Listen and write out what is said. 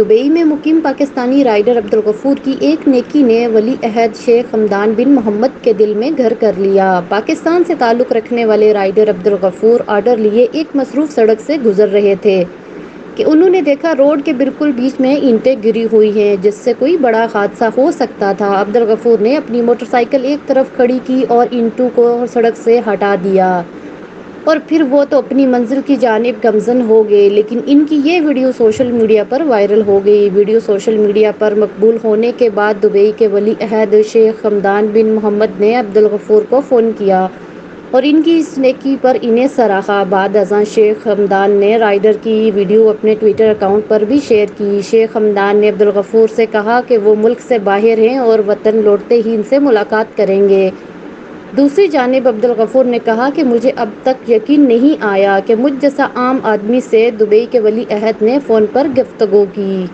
Dubai میں مقیم Pakistani rider Abdul Ghafoor کی ایک نیکی نے ولی عہد شیخ حمدان بن محمد کے دل میں گھر کر لیا۔ پاکستان سے تعلق رکھنے والے رائڈر عبدالغفور آرڈر لیے ایک مصروف سڑک سے گزر رہے تھے کہ انہوں نے دیکھا روڈ کے بالکل بیچ میں اینٹیں گری ہوئی ہیں جس سے کوئی بڑا حادثہ ہو سکتا تھا۔ عبدالغفور نے اپنی موٹر سائیکل ایک طرف کھڑی کی اور اینٹوں کو سڑک سے ہٹا دیا اور پھر وہ تو اپنی منزل کی جانب گامزن ہو گئے، لیکن ان کی یہ ویڈیو سوشل میڈیا پر وائرل ہو گئی۔ ویڈیو سوشل میڈیا پر مقبول ہونے کے بعد دبئی کے ولی عہد شیخ حمدان بن محمد نے عبدالغفور کو فون کیا اور ان کی اس نیکی پر انہیں سراہا۔ بعد ازاں شیخ حمدان نے رائڈر کی ویڈیو اپنے ٹویٹر اکاؤنٹ پر بھی شیئر کی۔ شیخ حمدان نے عبدالغفور سے کہا کہ وہ ملک سے باہر ہیں اور وطن لوٹتے ہی ان سے ملاقات کریں گے۔ دوسری جانب عبدالغفور نے کہا کہ مجھے اب تک یقین نہیں آیا کہ مجھ جیسا عام آدمی سے دبئی کے ولی عہد نے فون پر گفتگو کی۔